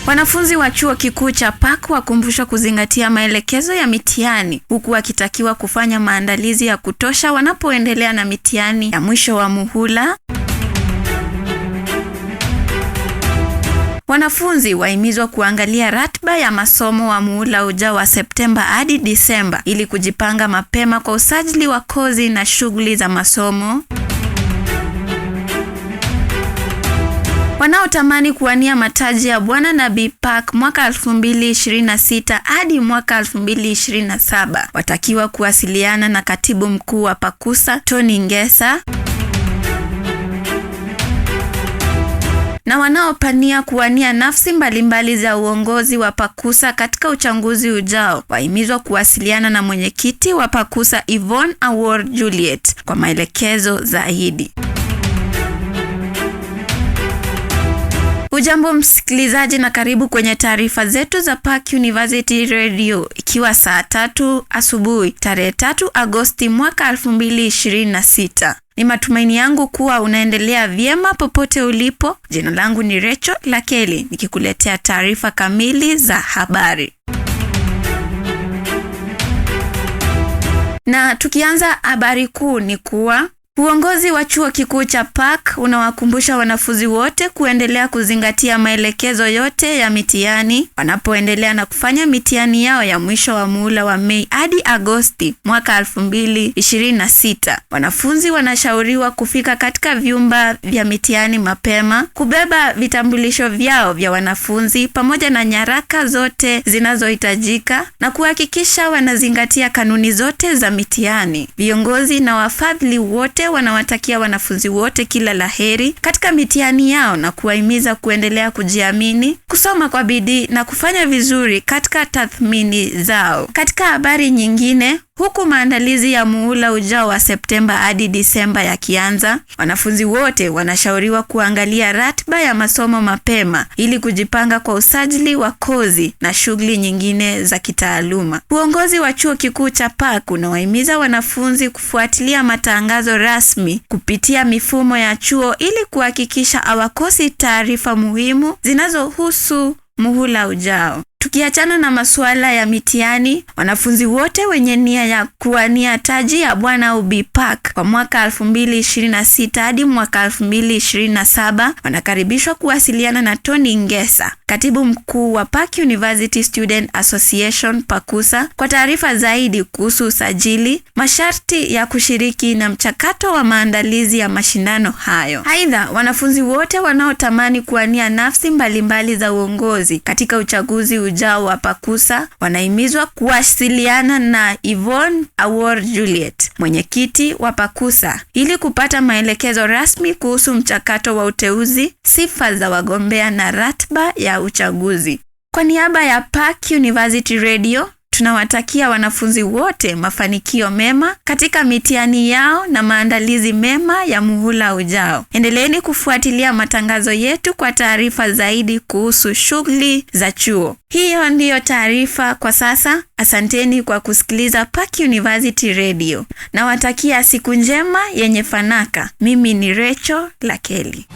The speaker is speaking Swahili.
Wanafunzi wa chuo kikuu cha Park wakumbushwa kuzingatia maelekezo ya mitihani huku wakitakiwa kufanya maandalizi ya kutosha wanapoendelea na mitihani ya mwisho wa muhula. Wanafunzi wahimizwa kuangalia ratiba ya masomo wa muhula ujao wa Septemba hadi Disemba ili kujipanga mapema kwa usajili wa kozi na shughuli za masomo. Wanaotamani kuwania mataji ya Bwana na Bi Park mwaka 2026 hadi mwaka 2027 watakiwa kuwasiliana na Katibu Mkuu wa Pakusa Tony Ngesa. Na wanaopania kuwania nafasi mbalimbali za uongozi wa Pakusa katika uchaguzi ujao wahimizwa kuwasiliana na mwenyekiti wa Pakusa Yvonne Awor Juliet kwa maelekezo zaidi. Ujambo msikilizaji na karibu kwenye taarifa zetu za Park University Radio, ikiwa saa 3 asubuhi tarehe 3 Agosti mwaka 2026. Ni matumaini yangu kuwa unaendelea vyema popote ulipo. Jina langu ni Rachel Lakeli nikikuletea taarifa kamili za habari. Na tukianza habari kuu ni kuwa uongozi wa chuo kikuu cha Park unawakumbusha wanafunzi wote kuendelea kuzingatia maelekezo yote ya mitihani wanapoendelea na kufanya mitihani yao ya mwisho wa muhula wa Mei hadi Agosti mwaka 2026. Wanafunzi wanashauriwa kufika katika vyumba vya mitihani mapema, kubeba vitambulisho vyao vya wanafunzi pamoja na nyaraka zote zinazohitajika na kuhakikisha wanazingatia kanuni zote za mitihani. Viongozi na wafadhili wote wanawatakia wanafunzi wote kila laheri katika mitihani yao na kuwahimiza kuendelea kujiamini, kusoma kwa bidii na kufanya vizuri katika tathmini zao. Katika habari nyingine, huku maandalizi ya muhula ujao wa Septemba hadi Disemba yakianza, wanafunzi wote wanashauriwa kuangalia ratiba ya masomo mapema ili kujipanga kwa usajili wa kozi na shughuli nyingine za kitaaluma. Uongozi wa chuo kikuu cha Park unawahimiza wanafunzi kufuatilia matangazo rasmi kupitia mifumo ya chuo ili kuhakikisha hawakosi taarifa muhimu zinazohusu muhula ujao. Tukiachana na masuala ya mitihani, wanafunzi wote wenye nia ya kuwania taji ya Bwana au Bi Park kwa mwaka 2026 hadi mwaka 2027 wanakaribishwa kuwasiliana na Tony Ngesa, Katibu Mkuu wa Park University Student Association Pakusa, kwa taarifa zaidi kuhusu usajili, masharti ya kushiriki na mchakato wa maandalizi ya mashindano hayo. Aidha, wanafunzi wote wanaotamani kuwania nafasi mbalimbali za uongozi katika uchaguzi ujao wa Pakusa wanahimizwa kuwasiliana na Yvonne Awor Juliet, mwenyekiti wa Pakusa, ili kupata maelekezo rasmi kuhusu mchakato wa uteuzi, sifa za wagombea na ratiba ya uchaguzi. Kwa niaba ya Park University Radio, tunawatakia wanafunzi wote mafanikio mema katika mitihani yao na maandalizi mema ya muhula ujao. Endeleeni kufuatilia matangazo yetu kwa taarifa zaidi kuhusu shughuli za chuo. Hiyo ndiyo taarifa kwa sasa. Asanteni kwa kusikiliza Park University Radio. Nawatakia siku njema yenye fanaka. Mimi ni Rachel Lakeli.